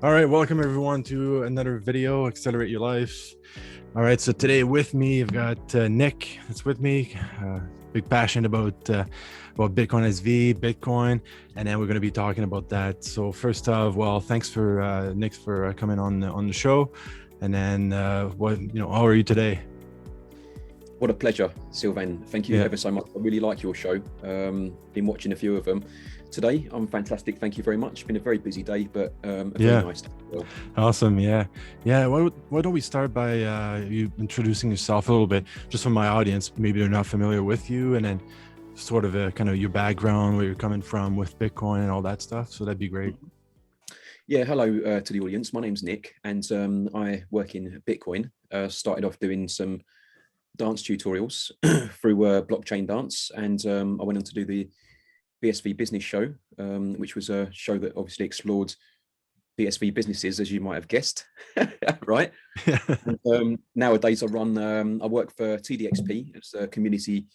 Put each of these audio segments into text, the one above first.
All right, welcome everyone to another video, Accelerate Your Life. All right, so today with me, I've got Nick that's with me, big passion about Bitcoin SV, Bitcoin, and then we're going to be talking about that. So first off, well, thanks for Nick for coming on the show, and then how are you today? What a pleasure, Sylvain. Thank you ever so much. I really like your show. Been watching a few of them. Today, I'm fantastic. Thank you very much. Been a very busy day, but a very nice day as well. Awesome. Yeah. Why don't we start by you introducing yourself a little bit, just for my audience. Maybe they're not familiar with you, and then sort of kind of your background, where you're coming from with Bitcoin and all that stuff. So that'd be great. Yeah. Hello to the audience. My name's Nick, and I work in Bitcoin. Started off doing some dance tutorials through blockchain dance, and I went on to do the BSV business show, which was a show that obviously explored BSV businesses, as you might have guessed, right? And, nowadays, I work for TDXP as a community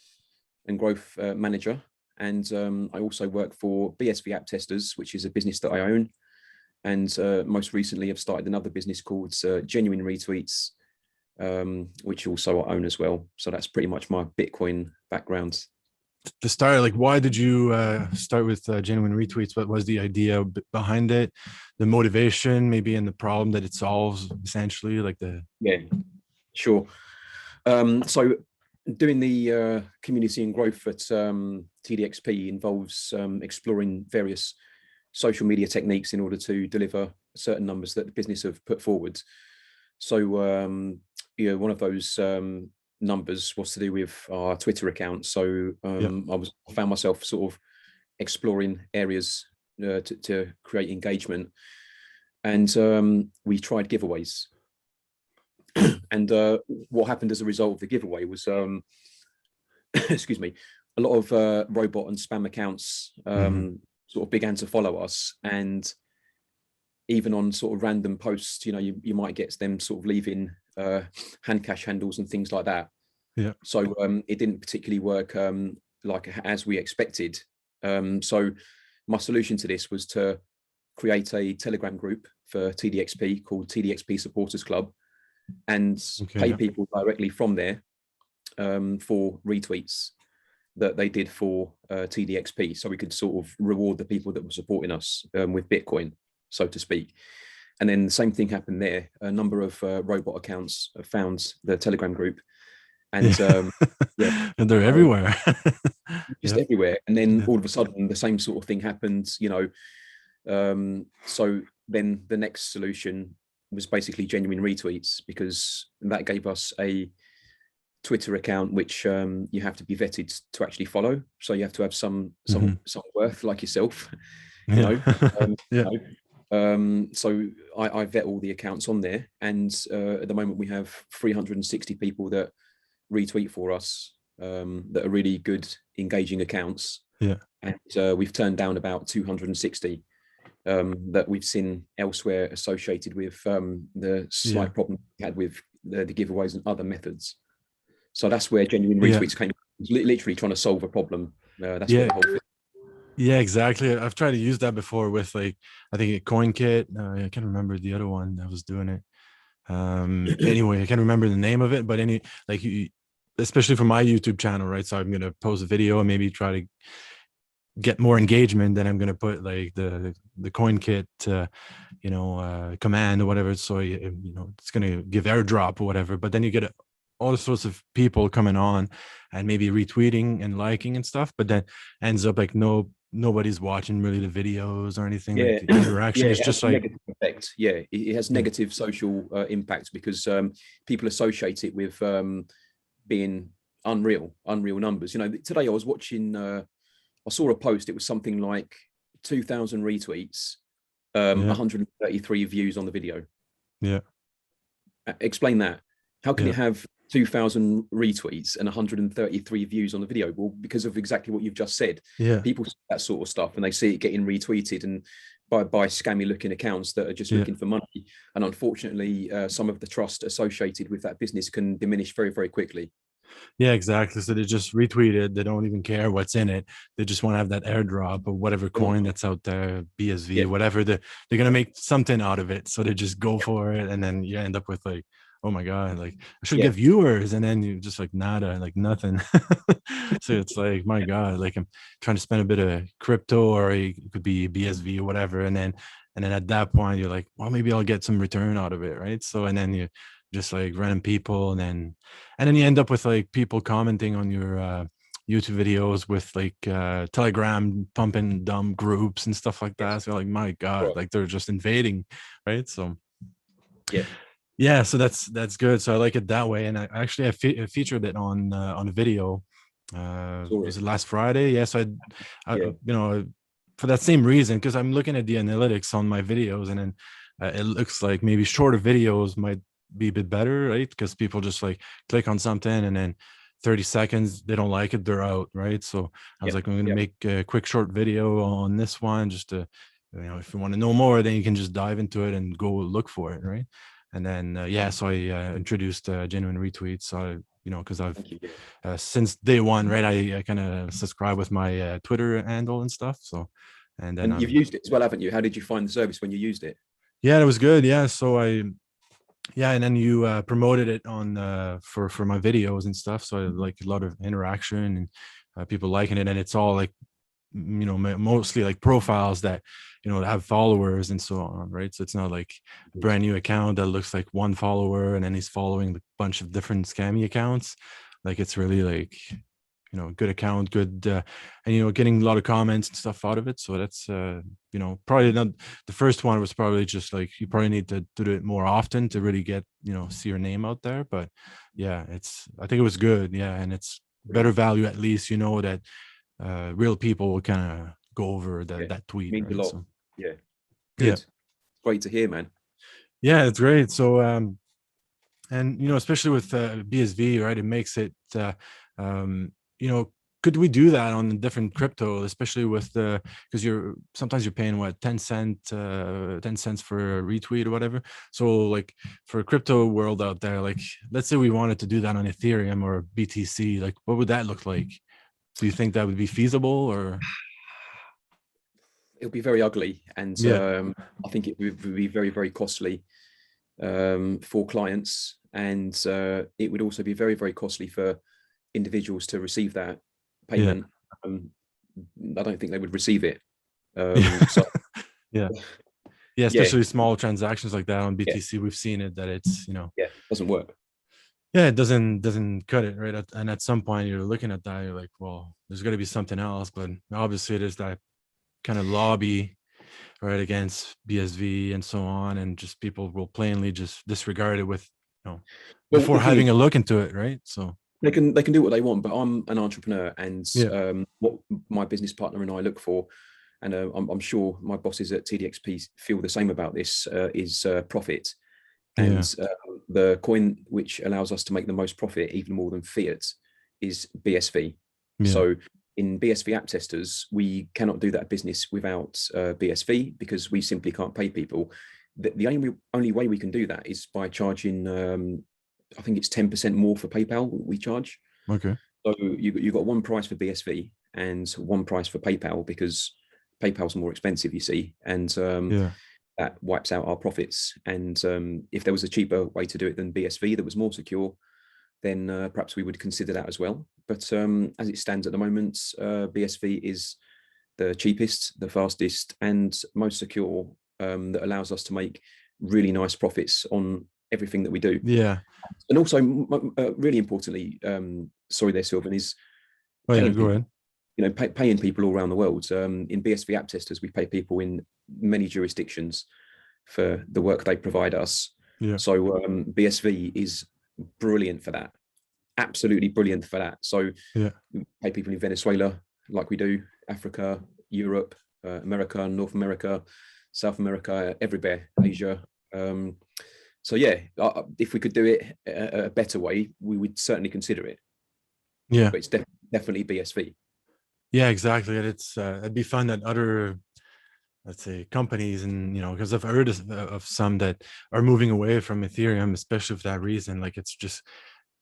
and growth manager, and I also work for BSV App Testers, which is a business that I own. And most recently, I've started another business called GENUINE Retweets, which also I own as well. So that's pretty much my Bitcoin background. To start, like, why did you start with Genuine Retweets? What was the idea behind it, the motivation, maybe, and the problem that it solves, essentially? Yeah, sure. So doing the community and growth at TDXP involves exploring various social media techniques in order to deliver certain numbers that the business have put forward. So one of those numbers was to do with our Twitter account. So I found myself sort of exploring areas to create engagement, and we tried giveaways. And what happened as a result of the giveaway was, excuse me, a lot of robot and spam accounts sort of began to follow us, and even on sort of random posts, you might get them sort of leaving HandCash handles and things like that. Yeah. So it didn't particularly work like as we expected. So my solution to this was to create a Telegram group for TDXP called TDXP Supporters Club, and pay people directly from there for retweets that they did for TDXP. So we could sort of reward the people that were supporting us with Bitcoin, so to speak. And then the same thing happened there. A number of robot accounts found the Telegram group, and and they're everywhere. Just everywhere. And then all of a sudden, the same sort of thing happened. So then the next solution was basically Genuine Retweets, because that gave us a Twitter account which you have to be vetted to actually follow. So you have to have some worth, like yourself. So I vet all the accounts on there, and at the moment we have 360 people that retweet for us, that are really good, engaging accounts. And we've turned down about 260 that we've seen elsewhere associated with the slight problem we had with the giveaways and other methods. So that's where Genuine Retweets came. Literally trying to solve a problem. That's what the whole thing. Yeah, exactly. I've tried to use that before with, like, I think a CoinKit. I can't remember the other one that was doing it. Anyway, I can't remember the name of it, but especially for my YouTube channel, right? So I'm going to post a video and maybe try to get more engagement. Then I'm going to put like the CoinKit, command or whatever. So, it's going to give airdrop or whatever, but then you get all sorts of people coming on and maybe retweeting and liking and stuff, but then ends up like nobody's watching really the videos or anything. Like the interaction is just like negative effect. It has negative social impact, because people associate it with being unreal numbers. Today I was watching, I saw a post. It was something like 2,000 retweets, 133 views on the video. Explain that. How can you have 2,000 retweets and 133 views on the video? Well, because of exactly what you've just said. People see that sort of stuff and they see it getting retweeted and by scammy looking accounts that are just looking for money. And unfortunately, some of the trust associated with that business can diminish very, very quickly. Yeah, exactly. So they just retweet it. They don't even care what's in it. They just want to have that airdrop of whatever They want- coin that's out there, BSV, Yeah, whatever. They're gonna make something out of it. So they just go yeah, for it, and then you end up with like, oh my god, like I should yeah, get viewers, and then you just like nada, like nothing. So it's like, my god, like I'm trying to spend a bit of crypto, or it could be BSV or whatever, and then at that point you're like, well, maybe I'll get some return out of it, right? So and then you just like random people, and then you end up with like people commenting on your YouTube videos with like Telegram pumping dumb groups and stuff like yes, that. So like, my God, right, like they're just invading, right? So yeah, yeah, so that's good. So I like it that way. And I actually I featured it on a video. saw Was it, it last Friday? Yes, yeah, for that same reason, because I'm looking at the analytics on my videos, and then it looks like maybe shorter videos might be a bit better, right? Because people just like click on something, and then 30 seconds they don't like it, they're out, right? So I was yeah, like, I'm gonna yeah, make a quick short video on this one, just to, if you want to know more, then you can just dive into it and go look for it, right? And then yeah, so I introduced genuine retweets. So because I've thank you. Yeah. since day one, right? I kind of subscribe with my Twitter handle and stuff. So, and then And you've I'm used it as well, haven't you? How did you find the service when you used it? yeah, it was good. Yeah, so and then you promoted it on for my videos and stuff. So I like a lot of interaction and people liking it, and it's all like mostly like profiles that have followers and so on, right? So it's not like a brand new account that looks like one follower and then he's following a bunch of different scammy accounts. Like it's really like good account, good and getting a lot of comments and stuff out of it. So that's probably not the first one. Was probably just like you probably need to do it more often to really get see your name out there. But yeah, I think it was good. Yeah, and it's better Brilliant. value, at least that real people will kind of go over Yeah, that tweet, means a right? lot. So Yeah, yeah, good. Great to hear, man. yeah, it's great. So and especially with BSV, right? It makes it um you know could we do that on different crypto, especially with the because sometimes you're paying what 10 cents for a retweet or whatever. So like for a crypto world out there, like let's say we wanted to do that on Ethereum or BTC, like what would that look like? Do you think that would be feasible? Or It'll be very ugly, and yeah, I think it would be very, very costly for clients, and it would also be very, very costly for individuals to receive that yeah, payment. Um, I don't think they would receive it. yeah, So yeah. Yeah, yeah, especially small transactions like that on yeah, BTC. We've seen it that it's, yeah, doesn't work. yeah, it doesn't cut it, right? And at some point you're looking at that, you're like, well, there's got to be something else. But obviously there's that kind of lobby, right, against BSV and so on, and just people will plainly just disregard it with, Well, before the thing is, having a look into it, right? So they can do what they want, but I'm an entrepreneur, and yeah, what my business partner and I look for, and I'm sure my bosses at TDXP feel the same about this, is profit. yeah, And the coin which allows us to make the most profit, even more than fiat, is BSV. yeah, So in BSV app testers, we cannot do that business without BSV, because we simply can't pay people. The only way we can do that is by charging, I think it's 10% more for PayPal we charge. okay, So you got one price for BSV and one price for PayPal, because PayPal's more expensive, you see, and yeah, that wipes out our profits. And if there was a cheaper way to do it than BSV that was more secure, then perhaps we would consider that as well. But as it stands at the moment, BSV is the cheapest, the fastest, and most secure, that allows us to make really nice profits on everything that we do. yeah. And also, really importantly, sorry there, Sylvain, is Oh yeah, paying go people. ahead. Paying people all around the world. In BSV app testers, we pay people in many jurisdictions for the work they provide us. Yeah, So BSV is brilliant for that. Absolutely brilliant for that. So yeah, we pay people in Venezuela, like we do, Africa, Europe, America, North America, South America, everywhere, Asia. So yeah, if we could do it a better way, we would certainly consider it. yeah, But it's definitely BSV. yeah, exactly. And it's it'd be fun that other, let's say, companies, and because I've heard of some that are moving away from Ethereum, especially for that reason. Like it's just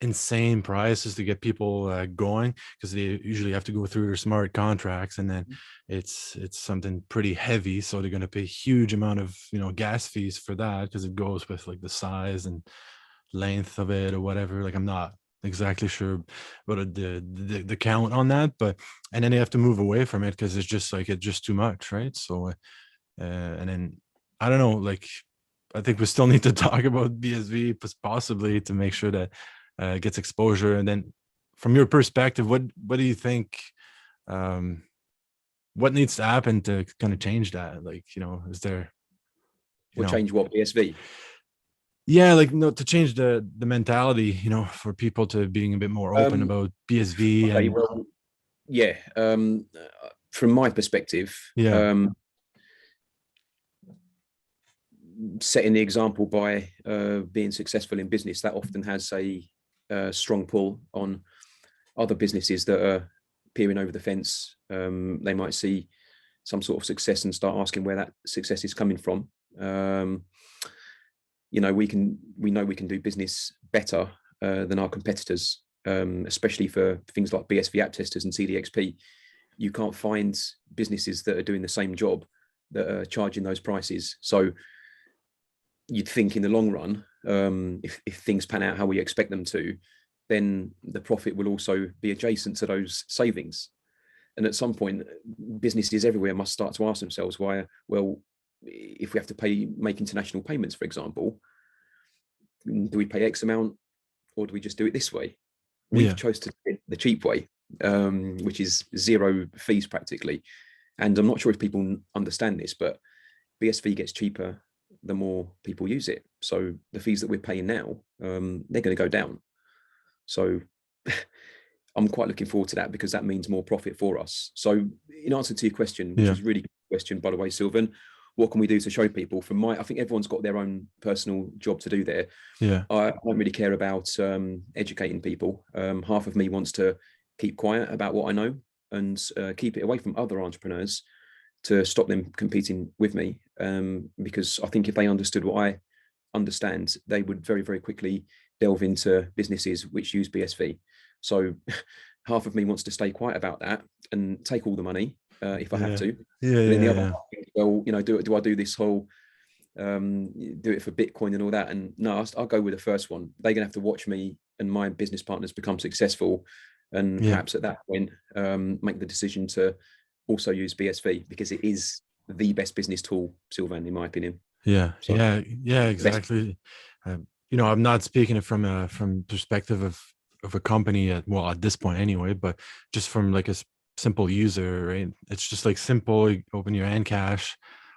insane prices to get people going, because they usually have to go through their smart contracts, and then it's something pretty heavy, so they're going to pay huge amount of gas fees for that, because it goes with like the size and length of it or whatever. Like I'm not exactly sure about the count on that, but and then they have to move away from it because it's just too much, right? So and then I don't know, like I think we still need to talk about BSV possibly to make sure that it gets exposure. And then from your perspective, what do you think, what needs to happen to kind of change that? Like, is there, Or change what, BSV? Yeah, like to change the mentality, for people to being a bit more open about BSV. Okay, And well, yeah. From my perspective, yeah, setting the example by being successful in business, that often has a strong pull on other businesses that are peering over the fence. They might see some sort of success and start asking where that success is coming from. We know we can do business better than our competitors, especially for things like BSV app testers and TDXP. You can't find businesses that are doing the same job that are charging those prices. So you'd think in the long run, if things pan out how we expect them to, then the profit will also be adjacent to those savings. And at some point, businesses everywhere must start to ask themselves why, well, if we have to make international payments, for example, do we pay X amount or do we just do it this way? We've chose to do it the cheap way, which is zero fees practically. And I'm not sure if people understand this, but BSV gets cheaper the more people use it. So the fees that we're paying now, they're going to go down. So I'm quite looking forward to that, because that means more profit for us. So in answer to your question, which is a really good question, by the way, Sylvain, what can we do to show people? I think everyone's got their own personal job to do there. I don't really care about educating people. Half of me wants to keep quiet about what I know and keep it away from other entrepreneurs to stop them competing with me. Because I think if they understood what I understand, they would very, very quickly delve into businesses which use BSV. So half of me wants to stay quiet about that and take all the money if I have to. But then the other half thinks, well, do I do this whole do it for Bitcoin and all that? And no, I'll go with the first one. They're gonna have to watch me and my business partners become successful, and perhaps at that point make the decision to also use BSV, because it is the best business tool, Sylvain, in my opinion. Exactly. I'm not speaking it from perspective of a company at this point anyway, but just from like a simple user, right? It's just like simple. You open your HandCash,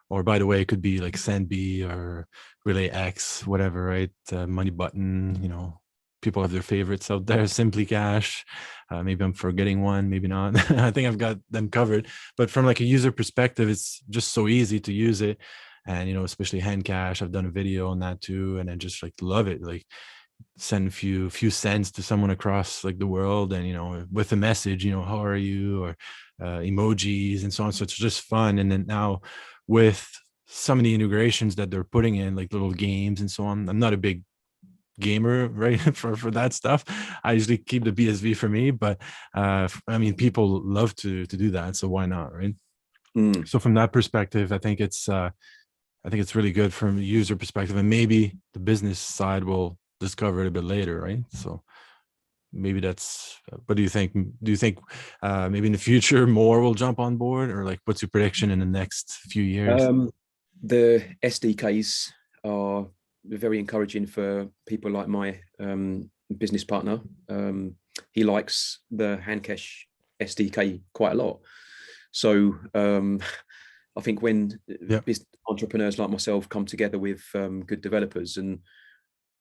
or by the way, it could be like SendB or Relay X, whatever, right? Money button, people have their favorites out there. Simply Cash. Maybe I'm forgetting one, maybe not. I think I've got them covered. But from like a user perspective, it's just so easy to use it. And, especially HandCash, I've done a video on that too. And I just like love it. Like send a few cents to someone across like the world, and, with a message, how are you, or emojis and so on. So it's just fun. And then now with some of the integrations that they're putting in, like little games and so on, I'm not a big gamer, right? for that stuff, I usually keep the BSV for me, but I mean, people love to do that, so why not, right? So from that perspective, I think it's really good from a user perspective, and maybe the business side will discover it a bit later, right? So maybe that's, what do you think? Do you think maybe in the future more will jump on board, or like what's your prediction in the next few years? The SDKs are very encouraging for people like my business partner. He likes the HandCash SDK quite a lot. So I think when business entrepreneurs like myself come together with good developers and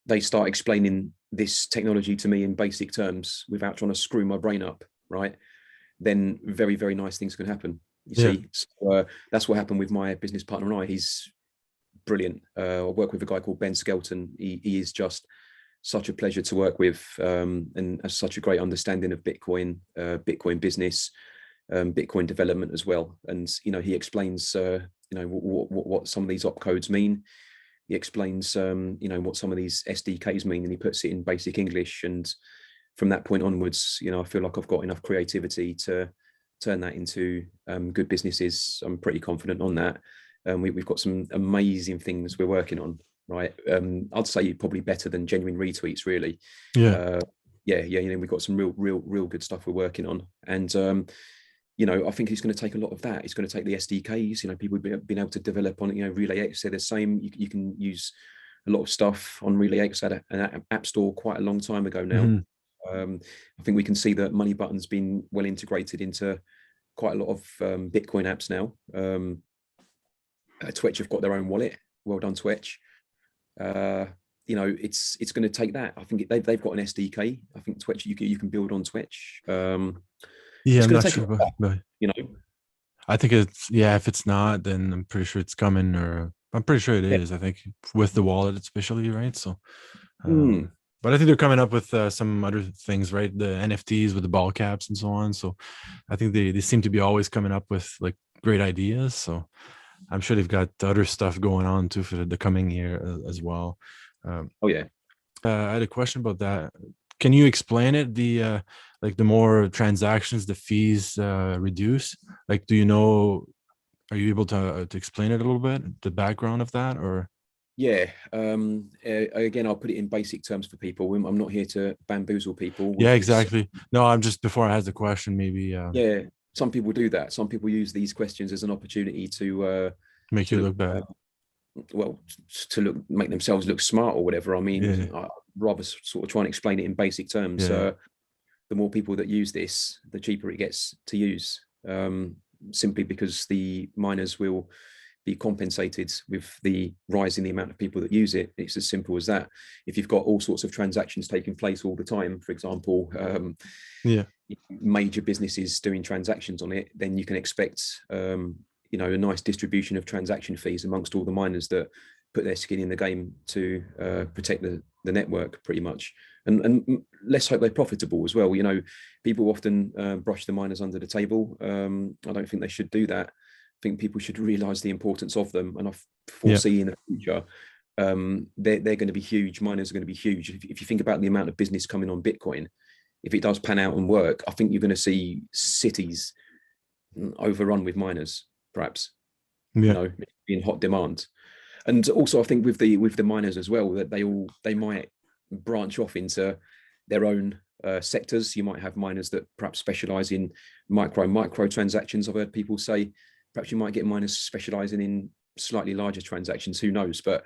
they start explaining this technology to me in basic terms without trying to screw my brain up, right, then very, very nice things can happen. You see, so, that's what happened with my business partner and I. He's brilliant. I work with a guy called Ben Skelton. He is just such a pleasure to work with, and has such a great understanding of Bitcoin, Bitcoin business, Bitcoin development as well. And he explains what some of these opcodes mean. he explains, you know, what some of these SDKs mean, and he puts it in basic English. And from that point onwards, you know, I feel like I've got enough creativity to turn that into good businesses. I'm pretty confident on that. We've got some amazing things we're working on, right? I'd say probably better than Genuine Retweets, really. Yeah. Yeah, you know, we've got some real good stuff we're working on. And you know, I think it's going to take a lot of that. It's going to take the SDKs. You know, people have been able to develop on, you know, Relay X. They're the same. You can use a lot of stuff on Relay X. Had an app store quite a long time ago now. I think we can see that Money Button's been well integrated into quite a lot of Bitcoin apps now. Twitch have got their own wallet. Well done, Twitch. You know, it's going to take that. I think they've got an SDK. I think Twitch, you can build on Twitch. Yeah, it's I'm going to not take sure, but you know. I think it's, yeah, if it's not, then I'm pretty sure it's coming, or I'm pretty sure it Yeah. is. I think with the wallet, especially, right? So, Mm. but I think they're coming up with some other things, right? The NFTs with the ball caps and so on. So, I think they seem to be always coming up with like great ideas. So, I'm sure they've got other stuff going on too for the coming year as well. Oh yeah. I had a question about that. Can you explain it? The like the more transactions, the fees reduce. Like, do you know? Are you able to explain it a little bit, the background of that, or? Yeah. Again, I'll put it in basic terms for people. I'm not here to bamboozle people Yeah, with this. exactly. No, I'm just, before I ask the question, maybe Yeah. Some people do that. Some people use these questions as an opportunity to make you look, look bad. well, make themselves look smart or whatever. I mean, Yeah, I'd rather sort of try and explain it in basic terms. yeah, The more people that use this, the cheaper it gets to use. Simply because the miners will be compensated with the rise in the amount of people that use it. It's as simple as that. If you've got all sorts of transactions taking place all the time, for example, yeah, major businesses doing transactions on it, then you can expect you know, a nice distribution of transaction fees amongst all the miners that put their skin in the game to protect the network, pretty much. And let's hope they're profitable as well. You know, people often brush the miners under the table. I don't think they should do that. I think people should realize the importance of them, and I foresee in the future they're going to be huge. Miners are going to be huge. If you think about the amount of business coming on Bitcoin, if it does pan out and work, I think you're going to see cities overrun with miners, perhaps. You yeah, know, in hot demand. And also, I think with the miners as well, that they might branch off into their own sectors. You might have miners that perhaps specialize in micro transactions. I've heard people say perhaps you might get miners specializing in slightly larger transactions. Who knows? But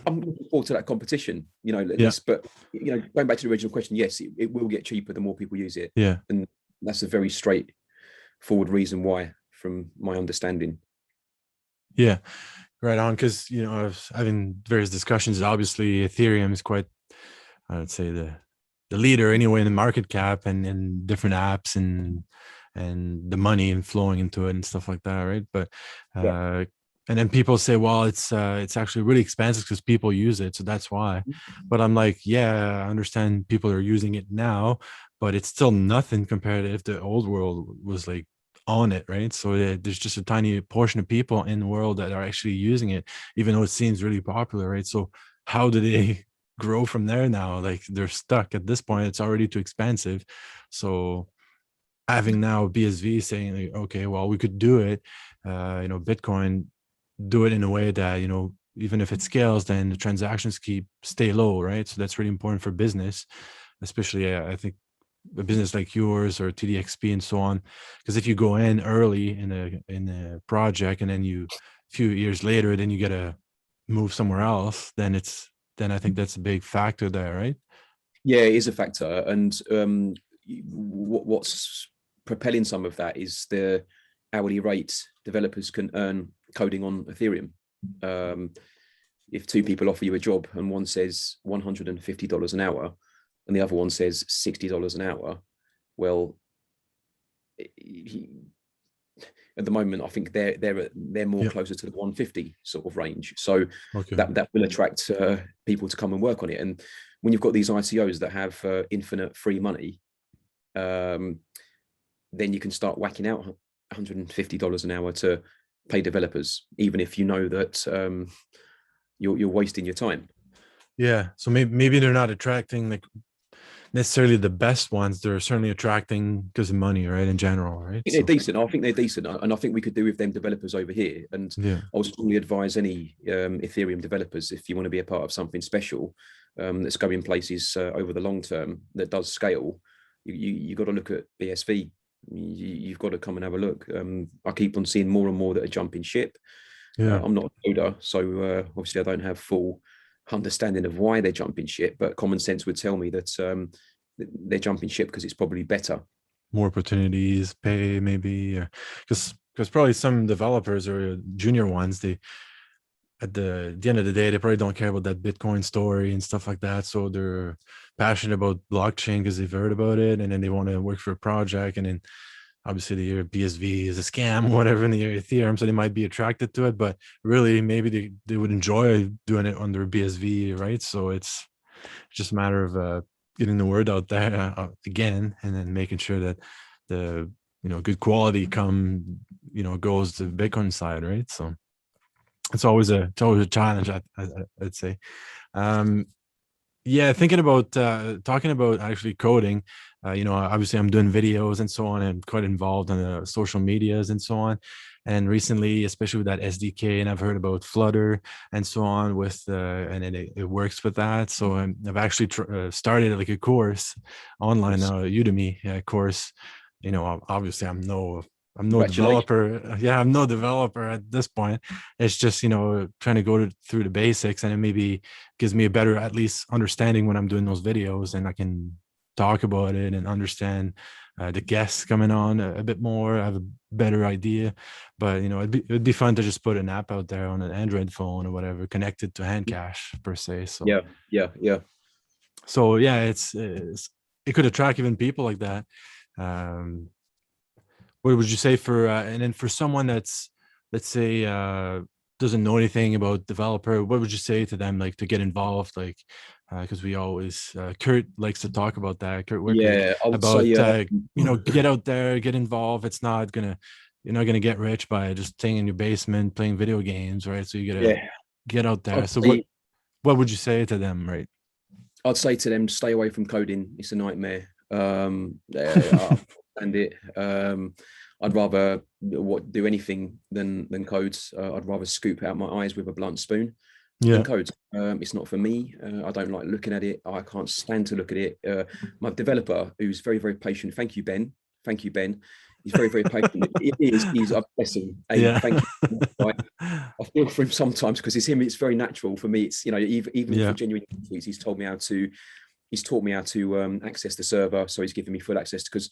I'm looking forward to that competition. You know, yeah, but you know, going back to the original question, yes, it will get cheaper the more people use it, yeah, and that's a very straightforward reason why, from my understanding. yeah. Right on, because you know, I was having various discussions. Obviously, Ethereum is quite, I would say, the leader anyway in the market cap and different apps and the money and flowing into it and stuff like that, right? But Yeah. and then people say, well, it's actually really expensive because people use it, so that's why. But I'm like, yeah, I understand people are using it now, but it's still nothing compared to if the old world was like on it, right? So there's just a tiny portion of people in the world that are actually using it, even though it seems really popular, right? So how do they grow from there now? Like, they're stuck at this point. It's already too expensive. So having now BSV saying like, okay, well, we could do it, you know, Bitcoin, do it in a way that, you know, even if it scales, then the transactions stay low, right? So that's really important for business, especially I think a business like yours or TDXP and so on. Because if you go in early in a project and then a few years later, then you get to move somewhere else, then I think that's a big factor there, right? Yeah, it is a factor. And what's propelling some of that is the hourly rate developers can earn coding on Ethereum. If two people offer you a job and one says $150 an hour and the other one says $60 an hour, well, at the moment, I think they're more closer to the 150 sort of range. So Okay. that will attract people to come and work on it. And when you've got these ICOs that have infinite free money, then you can start whacking out $150 an hour to pay developers, even if you know that you're wasting your time. Yeah. So maybe they're not attracting like necessarily the best ones. They're certainly attracting because of money, right? In general, right? I think they're decent. I think they're decent, and I think we could do with them developers over here. And Yeah. I would strongly advise any Ethereum developers, if you want to be a part of something special that's going places over the long term that does scale, you got to look at BSV. You've got to come and have a look. I keep on seeing more and more that are jumping ship. Yeah. I'm not a coder, so obviously I don't have full understanding of why they're jumping ship, but common sense would tell me that they're jumping ship because it's probably better. More opportunities, pay maybe, because probably some developers or junior ones, they at the end of the day, they probably don't care about that Bitcoin story and stuff like that. So they're passionate about blockchain because they've heard about it, and then they want to work for a project, and then obviously the BSV is a scam, whatever, in the Ethereum, so they might be attracted to it, but really maybe they would enjoy doing it under BSV, right? So it's just a matter of getting the word out there again, and then making sure that the good quality goes to the Bitcoin side, right? So it's always a challenge, I'd say. Yeah, thinking about talking about actually coding, obviously I'm doing videos and so on, and quite involved on the social medias and so on. And recently, especially with that SDK, and I've heard about Flutter and so on with, and it works with that. So I've actually started like a course online, Udemy course. Obviously I'm no developer. Yeah, I'm no developer at this point. It's just, trying to go through the basics, and it maybe gives me a better, at least, understanding when I'm doing those videos, and I can talk about it and understand the guests coming on a bit more. I have a better idea. But, it'd be fun to just put an app out there on an Android phone or whatever, connected to HandCash per se. So yeah. So yeah, it could attract even people like that. What would you say for and then for someone that's, let's say, doesn't know anything about developer, what would you say to them, like, to get involved, like, because we always Kurt likes to talk about that, Kurt Wicker, Yeah, I would about say, get out there, get involved. You're not gonna get rich by just staying in your basement playing video games, right? So you gotta get out there. So what would you say to them, right? I'd say to them, stay away from coding. It's a nightmare. And I'd rather do anything than codes. I'd rather scoop out my eyes with a blunt spoon than codes. It's not for me. I don't like looking at it. I can't stand to look at it. My developer, who's very, very patient. Thank you, Ben. He's very, very patient. He's a blessing. Hey, thank you. I feel for him sometimes because it's him. It's very natural for me. It's, even for genuine retweets, he's taught me how to access the server. So he's given me full access, because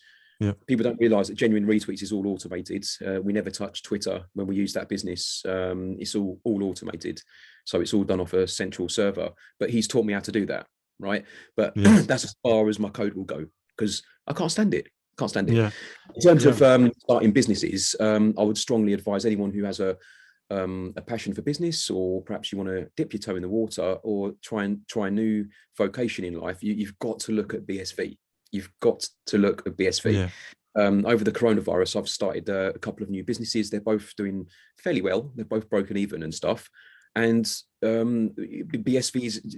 people don't realize that genuine retweets is all automated. We never touch Twitter when we use that business. It's all automated. So it's all done off a central server, but he's taught me how to do that. Right. But that's as far as my code will go, because I can't stand it. In terms of starting businesses, I would strongly advise anyone who has a passion for business, or perhaps you want to dip your toe in the water or try a new vocation in life. You've got to look at BSV. Over the coronavirus, I've started a couple of new businesses. They're both doing fairly well. They're both broken even and stuff. And BSV is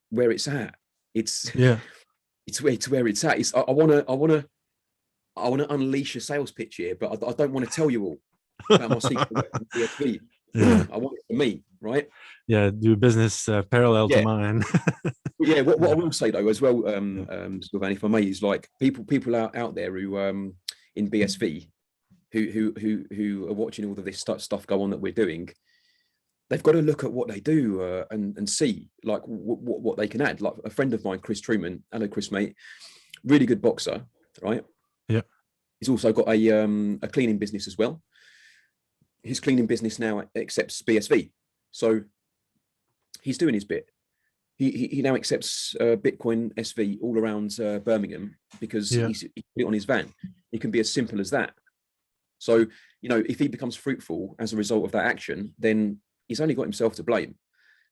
where it's at. It's where it's at. I want to unleash a sales pitch here, but I don't want to tell you all about my secret BSV. I want it for me, right? Yeah, do business parallel to mine. What I will say though as well, Sylvain, if I may, is like people out there who in BSV who are watching all of this stuff go on that we're doing. They've got to look at what they do and see like what they can add. Like a friend of mine, Chris Truman, hello Chris, mate, really good boxer, right? Yeah. He's also got a cleaning business as well. His cleaning business now accepts BSV, so he's doing his bit. He now accepts Bitcoin SV all around Birmingham, because he put it on his van. It can be as simple as that. So if he becomes fruitful as a result of that action, then he's only got himself to blame.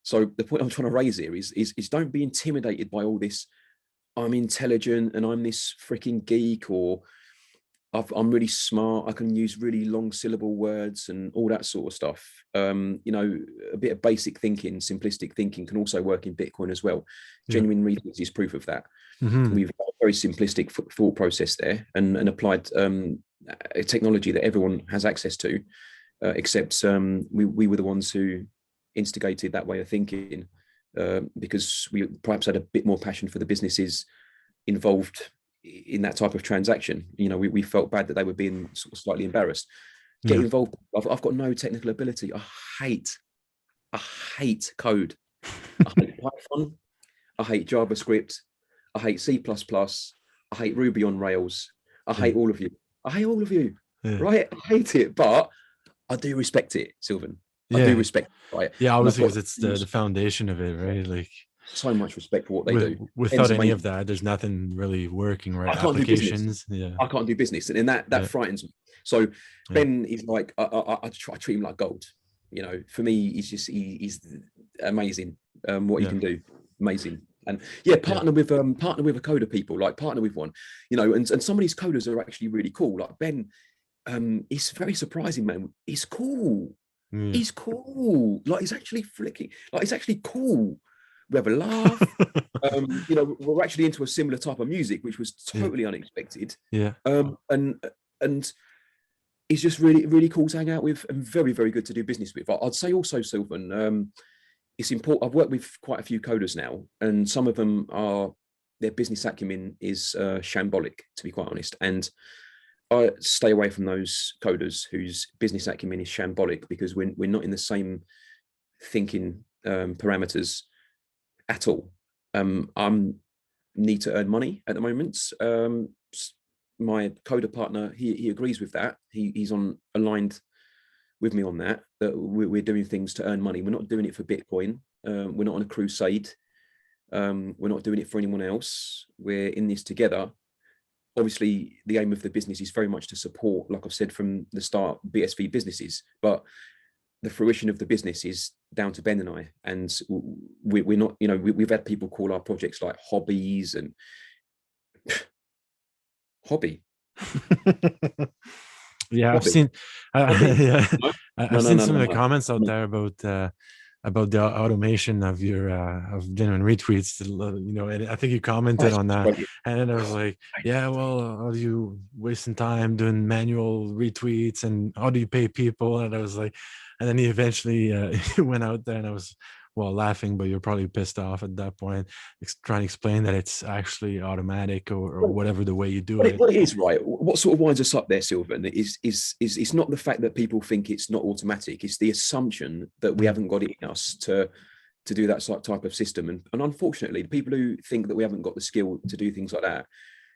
So the point I'm trying to raise here is don't be intimidated by all this. I'm intelligent and I'm this freaking geek, or I'm really smart. I can use really long syllable words and all that sort of stuff. You know, a bit of basic thinking, simplistic thinking can also work in Bitcoin as well. Yeah. Genuine Retweets is proof of that. Mm-hmm. We've got a very simplistic thought process there, and applied a technology that everyone has access to, except we were the ones who instigated that way of thinking, because we perhaps had a bit more passion for the businesses involved in that type of transaction. You know, we felt bad that they were being sort of slightly embarrassed. Get involved. I've got no technical ability. I hate code. I hate Python. I hate JavaScript. I hate C++. I hate Ruby on Rails. I hate all of you. I hate all of you. Right? I hate it, but I do respect it, Sylvain. I do respect it, right? Yeah, obviously, because it's the foundation of it, right? Like, so much respect for what they do. Without any of that, there's nothing really working, right? I can't Applications. do business. I can't do business, and that frightens me. So Ben is like, I treat him like gold. You know, for me, he's amazing. What he can do, amazing. And partner with a coder, people, like partner with one, you know, and some of these coders are actually really cool. Like Ben, he's very surprising, man. He's cool. He's cool. Like, he's actually flicking. Like, he's actually cool. We have a laugh. You know, we're actually into a similar type of music, which was totally unexpected. And he's just really, really cool to hang out with, and very, very good to do business with. I'd say also, Sylvain, it's important. I've worked with quite a few coders now, and some of them their business acumen is shambolic, to be quite honest. And I stay away from those coders whose business acumen is shambolic, because we're not in the same thinking parameters at all. I need to earn money at the moment. My coder partner, he agrees with that. He's aligned with me on that we're doing things to earn money. We're not doing it for Bitcoin. We're not on a crusade. We're not doing it for anyone else. We're in this together. Obviously, the aim of the business is very much to support, like I've said from the start, BSV businesses, but the fruition of the business is down to Ben and I. And we're not, you know, we've had people call our projects like hobbies and hobby. Yeah, I've seen. I've seen some of the comments out there about the automation of your of genuine retweets. You know, and I think you commented on that, and then I was like, yeah, well, are you wasting time doing manual retweets, and how do you pay people? And I was like, and then he eventually he went out there, and I was, well, laughing, but you're probably pissed off at that point, trying to explain that it's actually automatic or whatever the way you do it. What it is, right? What sort of winds us up there, Sylvain, is it's not the fact that people think it's not automatic. It's the assumption that we haven't got it in us to do that type of system. And unfortunately, the people who think that we haven't got the skill to do things like that,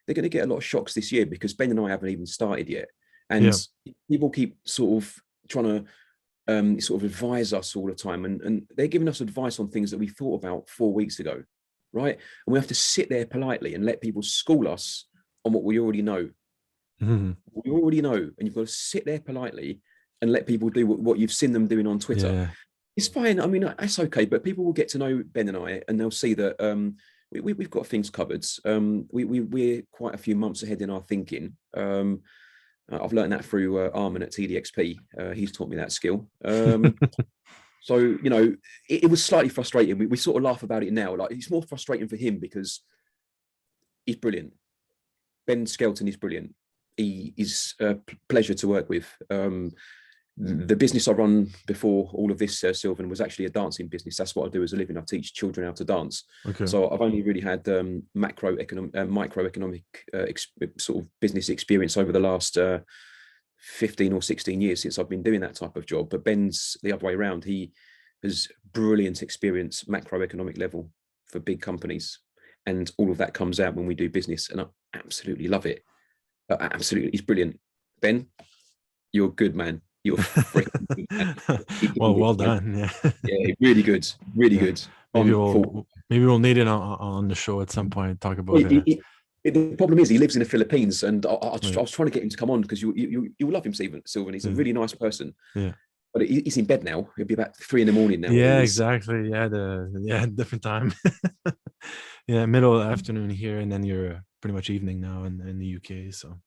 they're going to get a lot of shocks this year, because Ben and I haven't even started yet. And people keep sort of trying to sort of advise us all the time, and they're giving us advice on things that we thought about 4 weeks ago, right? And we have to sit there politely and let people school us on what we already know. We already know, and you've got to sit there politely and let people do what you've seen them doing on Twitter. It's fine. I mean, that's okay, but people will get to know Ben and I, and they'll see that we've got things covered. We're quite a few months ahead in our thinking. I've learned that through Armin at TDXP. He's taught me that skill. So, you know, it was slightly frustrating. We sort of laugh about it now. Like, it's more frustrating for him because he's brilliant. Ben Skelton is brilliant. He is a pleasure to work with. The business I run before all of this, Sylvain, was actually a dancing business. That's what I do as a living. I teach children how to dance. So I've only really had microeconomic sort of business experience over the last 15 or 16 years since I've been doing that type of job. But Ben's the other way around. He has brilliant experience, macroeconomic level, for big companies. And all of that comes out when we do business. And I absolutely love it. Absolutely. He's brilliant. Ben, you're good, man. You're freaking good, man. Well done. Yeah, really good. Really good. Maybe we'll need it on the show at some point. Talk about it. The problem is he lives in the Philippines, and I was trying to get him to come on because you love him, Sylvain. He's a really nice person. But he's in bed now. It'll be about 3 a.m. now. Yeah, exactly. Different time. Middle of the afternoon here, and then you're pretty much evening now in the UK. So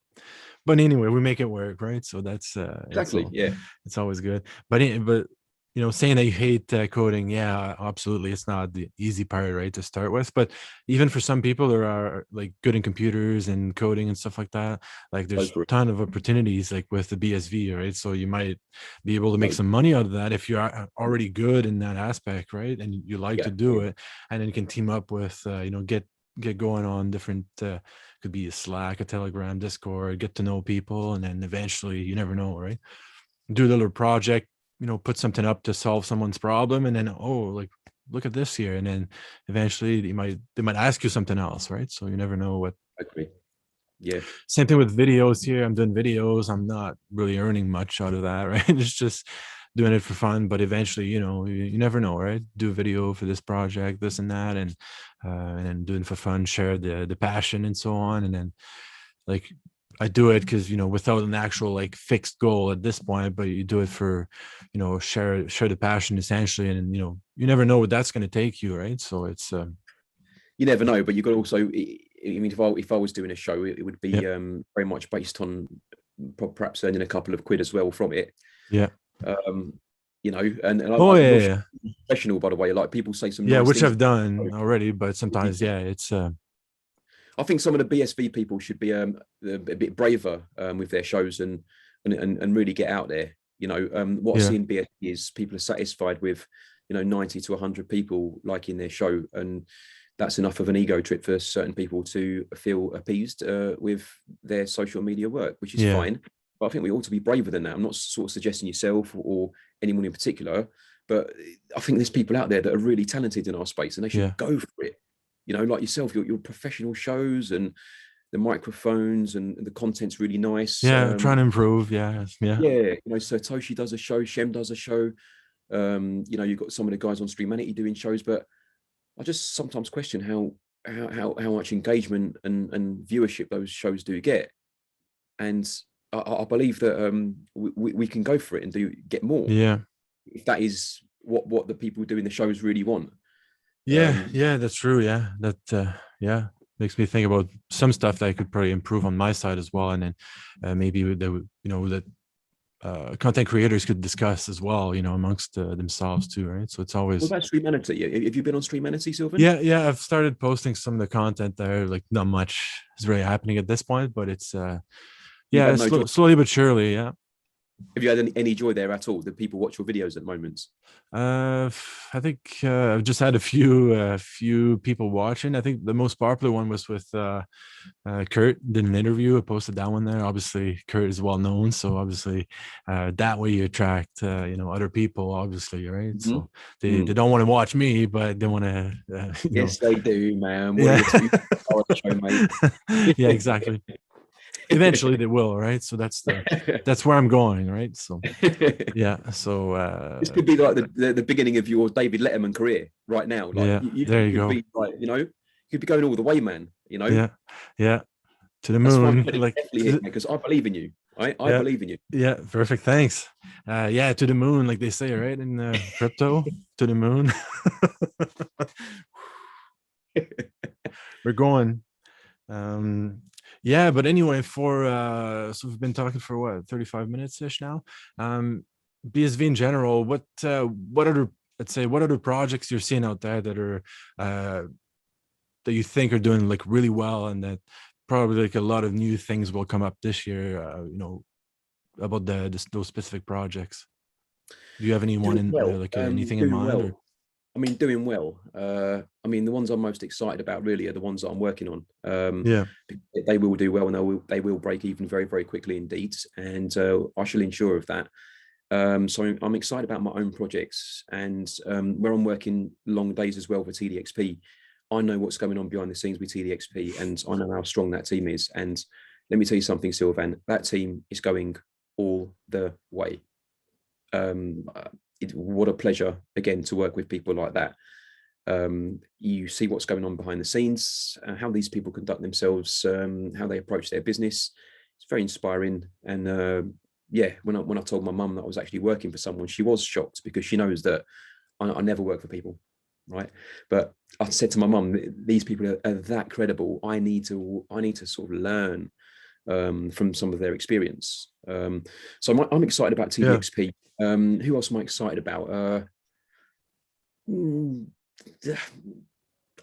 But anyway, we make it work, right? So that's Exactly. Yeah. it's always good. But you know, saying that you hate coding, yeah, absolutely, it's not the easy part, right, to start with. But even for some people who are like good in computers and coding and stuff like that, like Go there's a for it. ton of opportunities like with the BSV, right? So you might be able to make No. some money out of that if you are already good in that aspect, right? And you like Yeah. to do it, and then you can team up with you know, get going on different could be a Slack, a Telegram, Discord, get to know people, and then eventually, you never know, right? Do a little project, you know, put something up to solve someone's problem, and then, oh, like, look at this here, and then eventually they might ask you something else, right? So you never know what. I agree. Yeah. Same thing with videos here. I'm doing videos. I'm not really earning much out of that, right? It's just doing it for fun. But eventually, you know, you never know, right? Do a video for this project, this and that, and then doing it for fun, share the passion and so on. And then like I do it because, you know, without an actual like fixed goal at this point, but you do it for, you know, share the passion essentially. And you know, you never know what that's going to take you, right? So it's You never know, but you got to also. I mean, if I was doing a show, it would be yeah, very much based on perhaps earning a couple of quid as well from it. yeah. Um, you know, and Oh yeah, your yeah. professional, by the way. Like people say some Yeah, nice which things. I've done already, but sometimes, yeah, it's I think some of the BSV people should be a bit braver with their shows and really get out there. You know, what I yeah, see in BSV is people are satisfied with, you know, 90 to 100 people liking their show, and that's enough of an ego trip for certain people to feel appeased with their social media work, which is yeah, fine. But I think we ought to be braver than that. I'm not sort of suggesting yourself or anyone in particular, but I think there's people out there that are really talented in our space, and they should yeah, go for it. You know, like yourself, your professional shows and the microphones and the content's really nice. yeah. Trying to improve. Yeah, yeah, Yeah, you know, Satoshi does a show, Shem does a show. You know, you've got some of the guys on Streamanity doing shows, but I just sometimes question how much engagement and viewership those shows do get. And I believe that we can go for it and get more yeah, if that is what the people doing the shows really want. yeah, yeah. That's true. Yeah, that yeah, makes me think about some stuff that I could probably improve on my side as well, and then maybe you know, that content creators could discuss as well, you know, amongst themselves too, right? So it's What always. about Streamanity? Have you been on Streamanity, Sylvain? Yeah, yeah. I've started posting some of the content there. Like, not much is really happening at this point, but it's You've yeah, had no joy. slowly but surely. Yeah. Have you had any joy there at all? Do people watch your videos at the moment? I think I've just had a few people watching. I think the most popular one was with Kurt. Did an interview. I posted that one there. Obviously, Kurt is well known, so obviously that way you attract you know, other people. Obviously, right? Mm-hmm. So they don't want to watch me, but they want to you know. Yes, they do, man. What are Yeah. you two show, mate? Yeah, exactly. Eventually they will, right? So that's where I'm going, right? So yeah, so This could be like the beginning of your David Letterman career right now. Like yeah, you there you could go. be like, you know, you could be going all the way, man. You know, Yeah, yeah, to the that's why I'm moon, like definitely here because I believe in you. I yeah, believe in you. yeah, perfect, thanks. Yeah, to the moon, like they say, right, in crypto, to the moon. We're going. Yeah, but anyway, for so we've been talking for what, 35 minutes ish now. BSV in general, what other, let's say, what other projects you're seeing out there that are that you think are doing like really well, and that probably like a lot of new things will come up this year, you know, about those specific projects? Do you have anyone Doing in well. like anything in Doing mind, or? well. I mean, doing well. I mean, the ones I'm most excited about really are the ones that I'm working on. Yeah, They will do well, and they will break even very, very quickly indeed. And I shall ensure of that. So I'm excited about my own projects, and where I'm working long days as well for TDXP. I know what's going on behind the scenes with TDXP, and I know how strong that team is. And let me tell you something, Sylvain, that team is going all the way. What a pleasure again to work with people like that. You see what's going on behind the scenes, how these people conduct themselves, how they approach their business. It's very inspiring. And yeah, when I told my mum that I was actually working for someone, she was shocked because she knows that I never work for people, right? But I said to my mum, these people are that credible. I need to sort of learn from some of their experience. So I'm excited about TDXP. Who else am I excited about?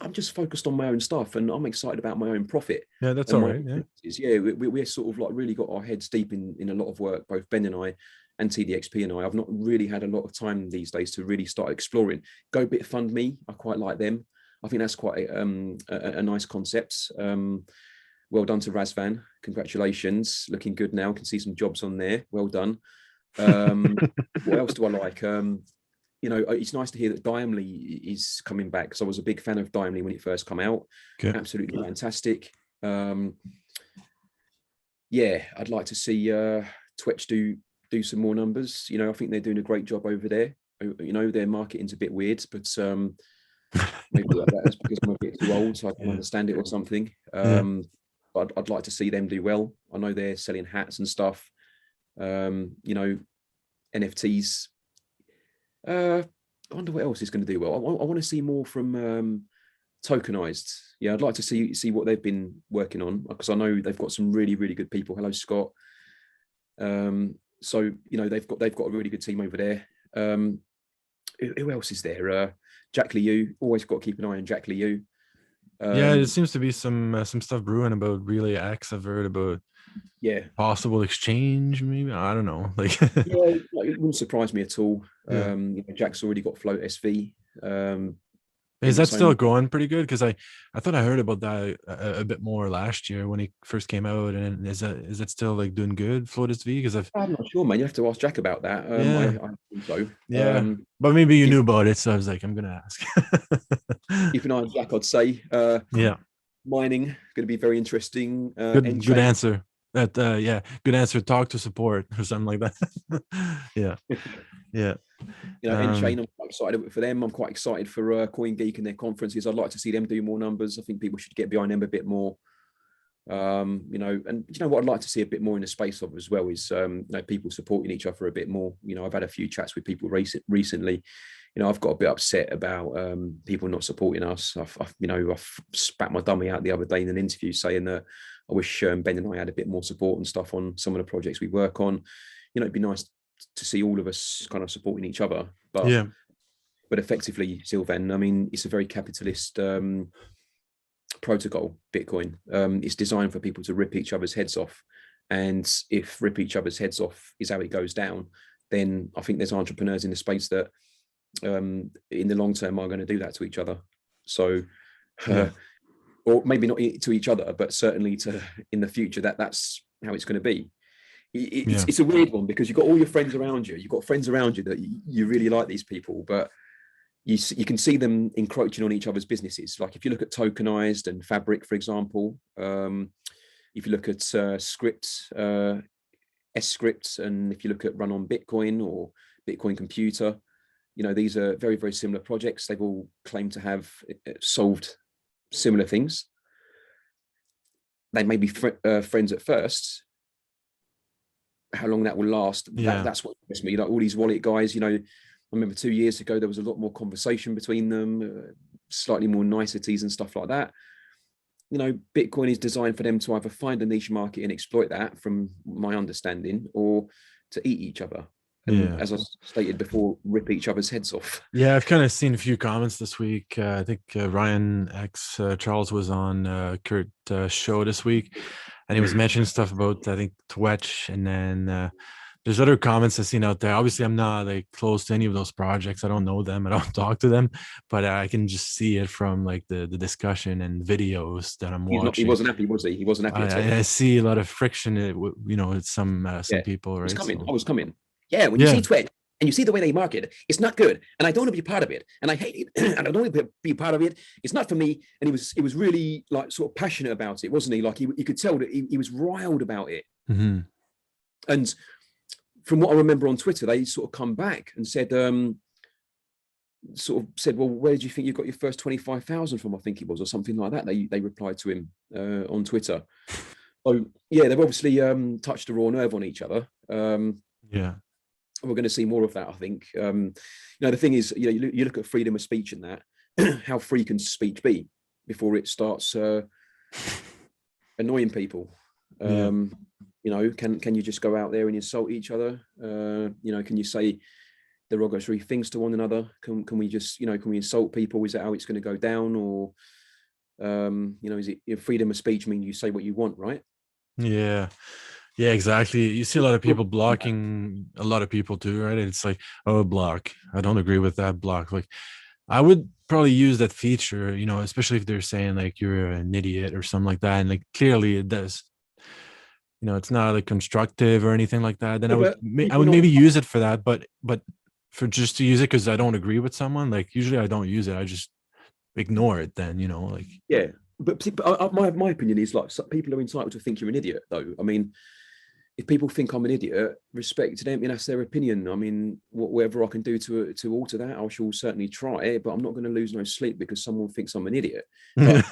I'm just focused on my own stuff, and I'm excited about my own profit. Yeah, that's all right. Yeah, we're sort of like really got our heads deep in a lot of work, both Ben and I, and TDXP and I. I've not really had a lot of time these days to really start exploring. GoBitFundMe, I quite like them. I think that's quite a nice concept. Well done to Razvan. Congratulations. Looking good now. Can see some jobs on there. Well done. What else do I like? You know, it's nice to hear that Diamly is coming back, because I was a big fan of Diamly when it first came out. Okay. Absolutely fantastic. Yeah, I'd like to see Twitch do some more numbers. You know, I think they're doing a great job over there. You know, their marketing's a bit weird, but maybe that's because I'm a bit too old, so I can understand it or something. But I'd like to see them do well. I know they're selling hats and stuff. You know, NFTs. I wonder what else is going to do well. I want to see more from tokenized. Yeah, I'd like to see what they've been working on, because I know they've got some really good people. Hello, Scott. So you know, they've got a really good team over there. Who else is there? Jack Liu. Always got to keep an eye on Jack Liu. Yeah, there seems to be some stuff brewing about Relay X. I've heard about possible exchange, maybe. I don't know. Like, yeah, it wouldn't surprise me at all. Yeah. You know, Jack's already got Float SV. Is that still going pretty good? Because I thought I heard about that a bit more last year when he first came out. And is that still like doing good, Float SV? Because I'm not sure, man. You have to ask Jack about that. I think so. Yeah, but maybe you knew about it, so I was like, I'm gonna ask. Keep an eye on Jack, I'd say. Yeah, mining going to be very interesting. Good answer. That good answer. Talk to support or something like that. Yeah. You know, Enchain, I'm quite excited for them. I'm quite excited for CoinGeek and their conferences. I'd like to see them do more numbers. I think people should get behind them a bit more. You know, and you know what I'd like to see a bit more in the space of as well is you know, people supporting each other a bit more. You know, I've had a few chats with people recently. You know, I've got a bit upset about people not supporting us. I've spat my dummy out the other day in an interview saying that I wish Ben and I had a bit more support and stuff on some of the projects we work on. You know, it'd be nice to see all of us kind of supporting each other. But effectively, Sylvain, I mean, it's a very capitalist protocol, Bitcoin. It's designed for people to rip each other's heads off. And if rip each other's heads off is how it goes down, then I think there's entrepreneurs in the space that in the long term are going to do that to each other. So or maybe not to each other, but certainly to in the future, that's how it's going to be. It's a weird one, because you've got all your friends around you. You've got friends around you that you really like these people, but you can see them encroaching on each other's businesses. Like if you look at tokenized and Fabric, for example, if you look at Script, S-Script, and if you look at Run on Bitcoin or Bitcoin Computer, you know, these are very similar projects. They've all claimed to have solved similar things. They may be friends at first. How long that will last, that's what interests me. Like all these wallet guys, you know, I remember 2 years ago, there was a lot more conversation between them, slightly more niceties and stuff like that. You know, Bitcoin is designed for them to either find a niche market and exploit that, from my understanding, or to eat each other. And as I stated before, rip each other's heads off. Yeah, I've kind of seen a few comments this week. I think Ryan X Charles was on Kurt's show this week, and he was mentioning stuff about, I think, Twitch, and then there's other comments I've seen out there. Obviously, I'm not like close to any of those projects. I don't know them. I don't talk to them, but I can just see it from like the discussion and videos that I'm watching. He wasn't happy, was he? He wasn't happy at all. I see a lot of friction, you know, with some people, right? I was coming. Yeah, when you see Twitch and you see the way they market, it's not good. And I don't want to be part of it. And I hate it. And I don't want to be part of it. It's not for me. And he was really like sort of passionate about it, wasn't he? Like you could tell that he was riled about it. Mm-hmm. And from what I remember on Twitter, they sort of come back and said, well, where did you think you got your first 25,000 from? I think it was, or something like that. They replied to him on Twitter. So yeah, they've obviously touched a raw nerve on each other. We're going to see more of that, I think. You know, the thing is, you know, you look at freedom of speech and that, how free can speech be before it starts annoying people? You know, can you just go out there and insult each other? You know, can you say derogatory things to one another? Can we just, you know, can we insult people? Is that how it's going to go down? Or you know, is it freedom of speech mean you say what you want, right? Yeah. Yeah, exactly. You see a lot of people blocking a lot of people too, right? It's like, oh, block. I don't agree with that, block. Like, I would probably use that feature, you know, especially if they're saying like you're an idiot or something like that. And like clearly it does, you know, it's not like constructive or anything like that. Then Yeah, I would but I people would not maybe use it for that, but for just to use it because I don't agree with someone, like usually I don't use it. I just ignore it then, you know, like yeah. But my opinion is like people are entitled to think you're an idiot, though. I mean, if people think I'm an idiot, respect to them, and that's their opinion. I mean, whatever I can do to alter that, I shall certainly try. But I'm not going to lose no sleep because someone thinks I'm an idiot. But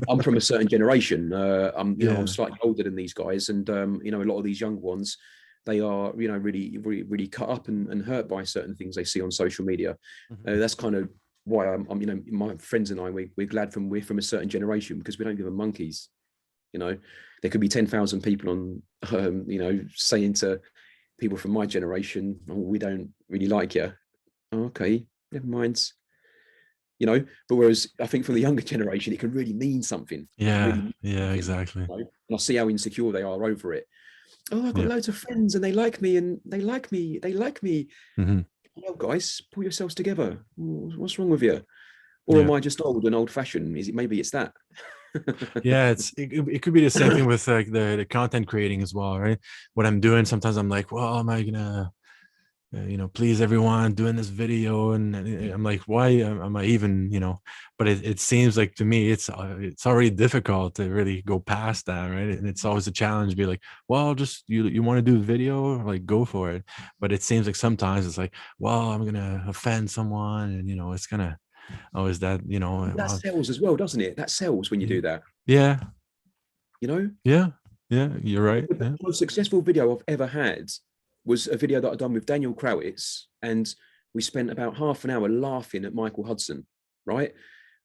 I'm from a certain generation. I'm, you know, I'm yeah. slightly older than these guys, and you know, a lot of these young ones, they are, you know, really cut up and hurt by certain things they see on social media. That's kind of why I'm, you know, my friends and I, we're glad we're from a certain generation because we don't give a monkeys. You know, there could be 10,000 people on, you know, saying to people from my generation, "Oh, we don't really like you." Oh, okay, never mind. You know, but whereas I think for the younger generation, it can really mean something. It can really Yeah, mean yeah, something. exactly. You know? And I see how insecure they are over it. Oh, I've got Yeah. loads of friends and they like me and they like me. They like me. Hmm. Well, guys, pull yourselves together. What's wrong with you? Or Yeah. am I just old and old fashioned? Is it maybe it's that? Yeah, it could be the same thing with like the content creating as well, right? What I'm doing, sometimes I'm like, well, am I gonna you know, please everyone doing this video? And I'm like, why am I even, you know? But it seems like to me it's already difficult to really go past that, right? And it's always a challenge to be like, well, just you want to do video, like go for it. But it seems like sometimes it's like, well, I'm gonna offend someone, and you know, it's gonna always that, you know, That sells as well, doesn't it? That sells when you yeah, do that. yeah, You know, yeah, yeah, you're right. the Yeah. most successful video I've ever had was a video that I'd done with Daniel Crowitz, and we spent about half an hour laughing at Michael Hudson, right?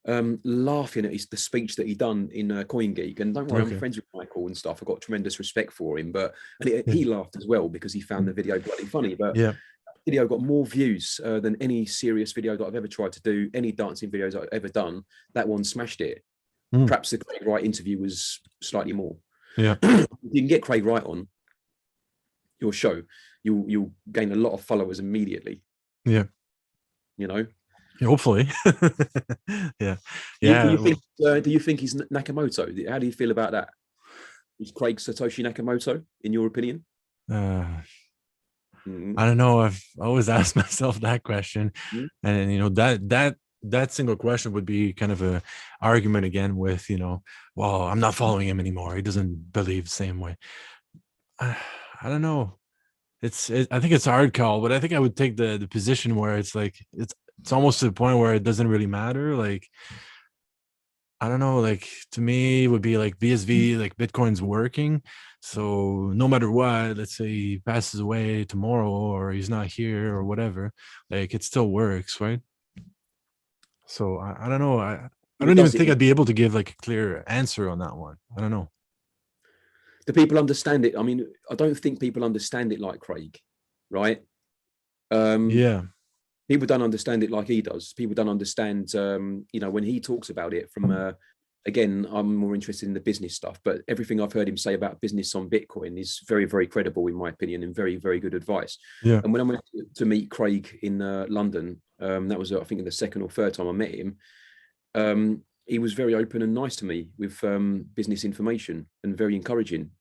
Laughing at the speech that he done in CoinGeek. And don't worry, I'm Okay. friends with Michael and stuff. I've got tremendous respect for him, but Yeah. he laughed as well because he found the video bloody funny. But Yeah. video got more views than any serious video that I've ever tried to do, any dancing videos I've ever done. That one smashed it. Mm. Perhaps the Craig Wright interview was slightly more. Yeah. You can get Craig Wright on your show, you'll gain a lot of followers immediately. Yeah. You know. Yeah, hopefully. Yeah. Do Yeah. you think? Do you think he's Nakamoto? How do you feel about that? Is Craig Satoshi Nakamoto, in your opinion? Uh, Mm-hmm. I don't know. I've always asked myself that question, and you know that single question would be kind of a argument again with, you know, well, I'm not following him anymore. He doesn't believe the same way. I don't know. I think it's a hard call, but I think I would take the position where it's like it's almost to the point where it doesn't really matter. Like, I don't know, like to me it would be like VSV, like Bitcoin's working. So no matter what, let's say he passes away tomorrow or he's not here or whatever, like it still works, right? So I don't know. I It don't even does. It. think I'd be able to give like a clear answer on that one. I don't know. Do people understand it? I mean, I don't think people understand it like Craig, right? Um, Yeah. People don't understand it like he does. People don't understand, you know, when he talks about it from, again, I'm more interested in the business stuff, but everything I've heard him say about business on Bitcoin is very, very credible, in my opinion, and very, very good advice. Yeah. And when I went to meet Craig in London, that was, I think, the second or third time I met him, he was very open and nice to me with business information and very encouraging,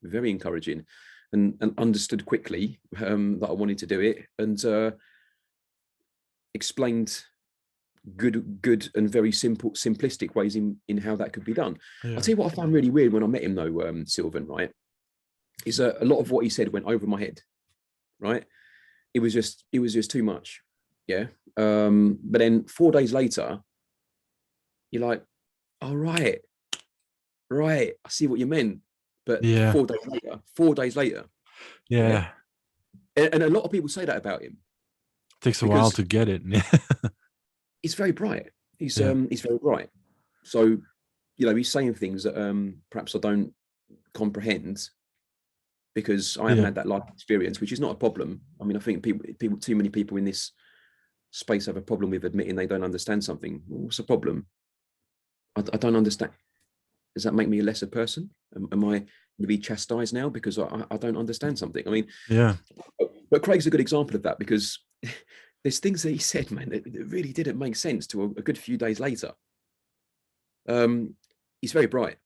and understood quickly that I wanted to do it, and explained good and very simplistic ways in how that could be done. Yeah. I'll tell you what I found really weird when I met him though, Sylvain, right, is a lot of what he said went over my head, right? It was just too much. Yeah. But then 4 days later, you're like, oh, right, I see what you meant. But Yeah. 4 days later, Yeah. and a lot of people say that about him. Takes a while to get it. He's very bright. He's Yeah. very bright. So, you know, he's saying things that perhaps I don't comprehend, because I haven't had that life experience, which is not a problem. I mean, I think too many people in this space have a problem with admitting they don't understand something. What's the problem? I don't understand. Does that make me a lesser person? Am I to be chastised now because I don't understand something? I mean, but Craig's a good example of that, because there's things that he said, man, that really didn't make sense to a good few days later. He's very bright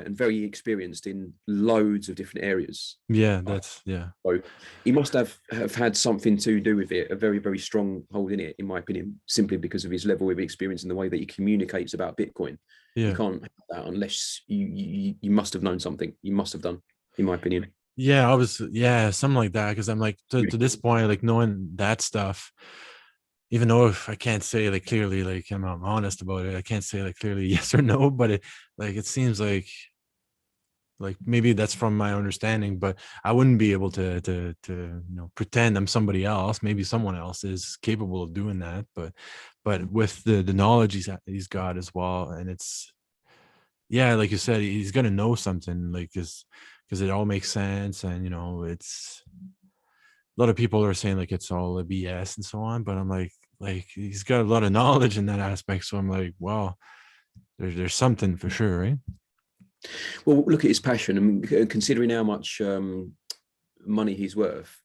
and very experienced in loads of different areas. So he must have had something to do with it, a very, very strong hold in it, in my opinion, simply because of his level of experience and the way that he communicates about Bitcoin. You can't have that unless you must have known something. You must have done, in my opinion. I was something like that, because I'm like, to this point, like, knowing that stuff, even though if I can't say like clearly, like I'm honest about it, I can't say like clearly yes or no, but it seems like maybe that's from my understanding, but I wouldn't be able to pretend I'm somebody else. Maybe someone else is capable of doing that, but with the knowledge he's got as well, and it's like you said, he's gonna know something, like, because it all makes sense, and it's a lot of people are saying like it's all a BS and so on, but I'm like he's got a lot of knowledge in that aspect, so I'm like, wow, there's something for sure, right? Well, look at his passion, and considering how much money he's worth,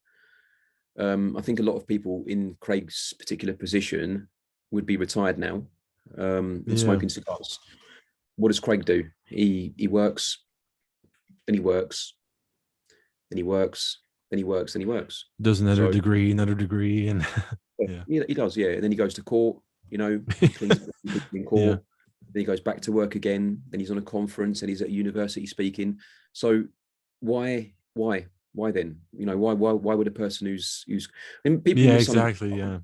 I think a lot of people in Craig's particular position would be retired now, and smoking cigars. What does Craig do? He works, then he works, then he works, then he works, then he works. Does another degree, and he does, and then he goes to court. He cleans in court. Then he goes back to work again. Then he's on a conference, and he's at a university speaking. So why then? Why would a person who's and people exactly, and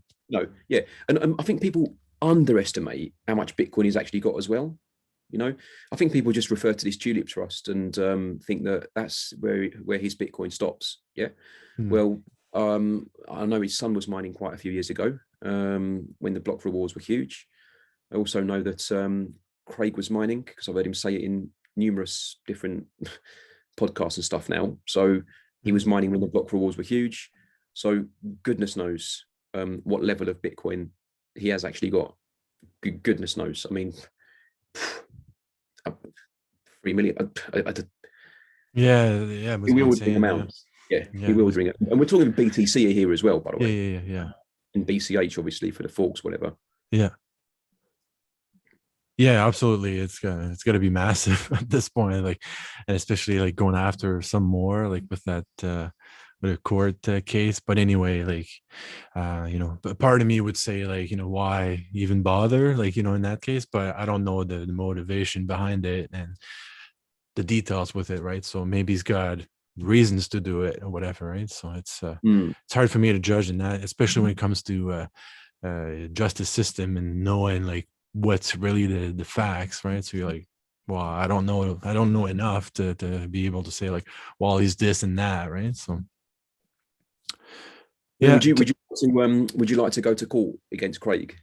I think people underestimate how much Bitcoin he's actually got as well. I think people just refer to this tulip trust and think that that's where his Bitcoin stops. Well, I know his son was mining quite a few years ago, when the block rewards were huge. I also know that Craig was mining, because I've heard him say it in numerous different podcasts and stuff now. So he was mining when the block rewards were huge. So goodness knows what level of Bitcoin he has actually got. Goodness knows. I mean, 3 million. Bewildering amounts. Bewildering. And we're talking BTC here as well, by the way. And BCH, obviously, for the forks, whatever. Absolutely. It's gotta be massive at this point, like, and especially like going after some more, like with that with a court case. But anyway, like but part of me would say, like, why even bother, like, in that case, but I don't know the motivation behind it and the details with it, right? So maybe he's got reasons to do it or whatever, right? So it's hard for me to judge in that, especially when it comes to justice system and knowing like what's really the facts, right? So you're like, well, I don't know enough to be able to say like, well, he's this and that, right? So would you like to go to court against Craig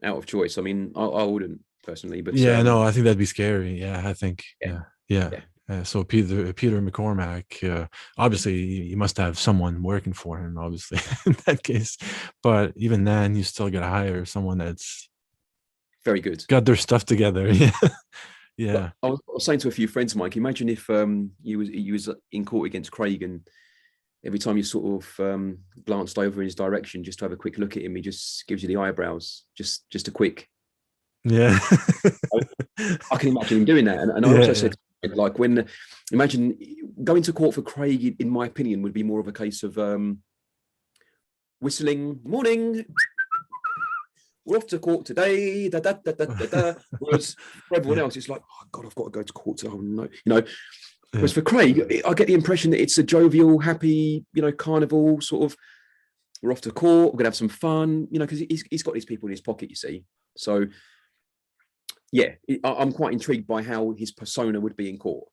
out of choice? I mean, I wouldn't personally, but no, I think that'd be scary. I think so Peter McCormack, obviously you must have someone working for him, obviously, in that case, but even then you still got to hire someone that's very good, got their stuff together. I was saying to a few friends, Mike, imagine if you was in court against Craig, and every time you sort of glanced over in his direction just to have a quick look at him, he just gives you the eyebrows, just a quick. I can imagine him doing that. And I also said, like, imagine going to court for Craig, in my opinion, would be more of a case of whistling, morning, we're off to court today, whereas for everyone else, it's like, oh God, I've got to go to court today. Oh, no. Whereas for Craig, I get the impression that it's a jovial, happy, carnival sort of, we're off to court, we're going to have some fun, because he's got these people in his pocket, you see. So I'm quite intrigued by how his persona would be in court.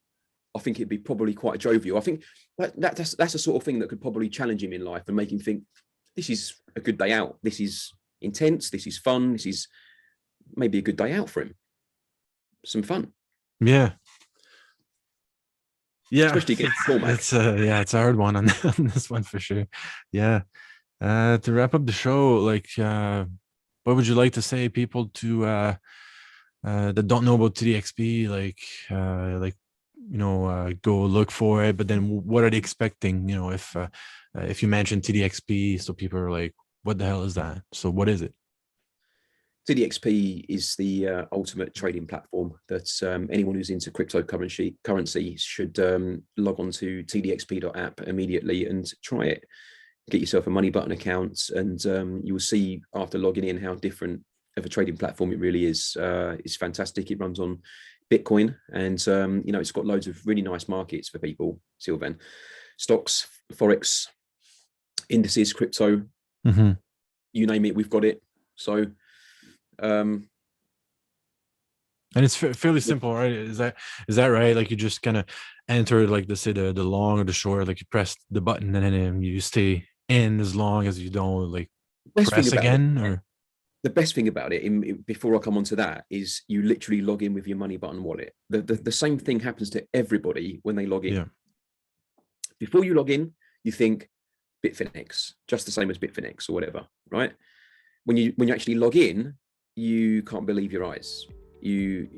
I think it'd be probably quite jovial. I think that's the sort of thing that could probably challenge him in life and make him think, this is a good day out. This is intense. This is fun. This is maybe a good day out for him. Some fun. Yeah, especially against format. it's a hard one on, on this one for sure. Yeah. To wrap up the show, like, what would you like to say people to that don't know about TDXP, like go look for it, but then what are they expecting? If you mention TDXP, so people are like, what the hell is that? So what is it? TDXP is the ultimate trading platform that anyone who's into currency should log on to tdxp.app immediately and try it. Get yourself a money button account, and you will see after logging in how different of a trading platform it really is. It's fantastic. It runs on Bitcoin, and it's got loads of really nice markets for people, Sylvain. Stocks, Forex, indices, crypto, you name it, we've got it. So and it's fairly simple, right? Is that right? Like you just kind of enter, like, the long or the short, like you press the button and then you stay in as long as you don't like press again. Or the best thing about it, before I come on to that, is you literally log in with your money button wallet. The same thing happens to everybody when they log in. Yeah. Before you log in, you think Bitfinex, just the same as Bitfinex or whatever, right? When you actually log in, you can't believe your eyes. You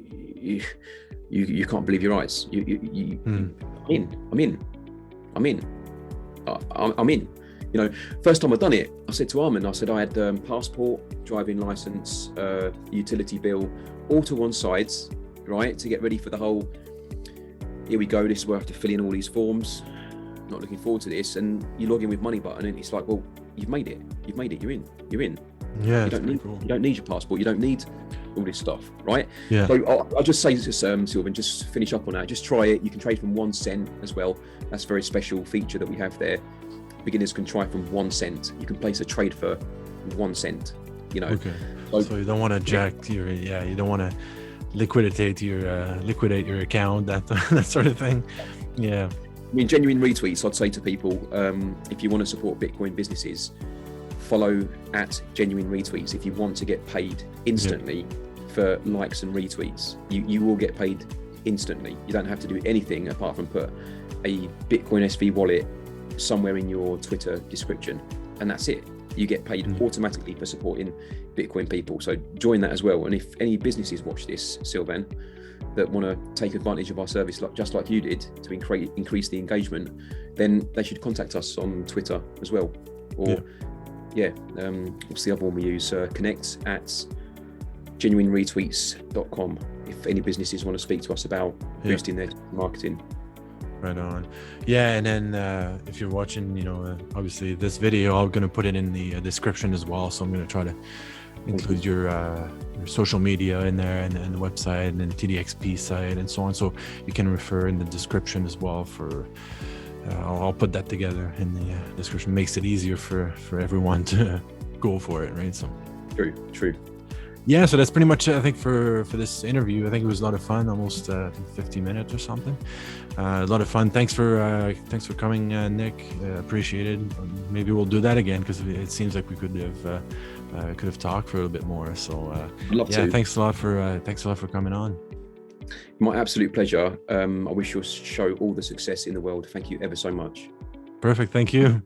can't believe your eyes. I'm in. First time I've done it, I said to Armin, I said I had passport, driving license, utility bill, all to one side, right, to get ready for the whole, here we go, this is where I have to fill in all these forms, not looking forward to this. And you log in with money button and it's like, well, you've made it, you're in. Yeah, you don't need your passport, you don't need all this stuff, right? Yeah. So I'll just say this, Sylvain, just finish up on that. Just try it. You can trade from 1 cent as well. That's a very special feature that we have there. Beginners can try from 1 cent. You can place a trade for 1 cent. Okay. So you don't want to jack your, you don't want to liquidate your account, that sort of thing. Yeah. I mean, genuine retweets, I'd say to people, if you want to support Bitcoin businesses, follow at genuine retweets. If you want to get paid instantly for likes and retweets, you will get paid instantly. You don't have to do anything apart from put a Bitcoin SV wallet somewhere in your Twitter description, and that's it. You get paid automatically for supporting Bitcoin people. So join that as well. And if any businesses watch this, Sylvain, that want to take advantage of our service, just like you did, to increase the engagement, then they should contact us on Twitter as well. Or what's the other one we use? Connect at genuineretweets.com if any businesses want to speak to us about boosting their marketing. Right on. Yeah, and then if you're watching, obviously this video, I'm going to put it in the description as well. So I'm going to try to include your social media in there, and the website, and then TDXP site, and so on. So you can refer in the description as well for. I'll put that together in the description. Makes it easier for everyone to go for it, right? So true. Yeah, so that's pretty much it, I think, for this interview. I think it was a lot of fun, almost 50 minutes or something. A lot of fun. Thanks for coming, Nick. Appreciate it. Maybe we'll do that again, because it seems like we could have talked for a little bit more. So I'd love to. Thanks a lot for coming on. My absolute pleasure. I wish your show all the success in the world. Thank you ever so much. Perfect. Thank you.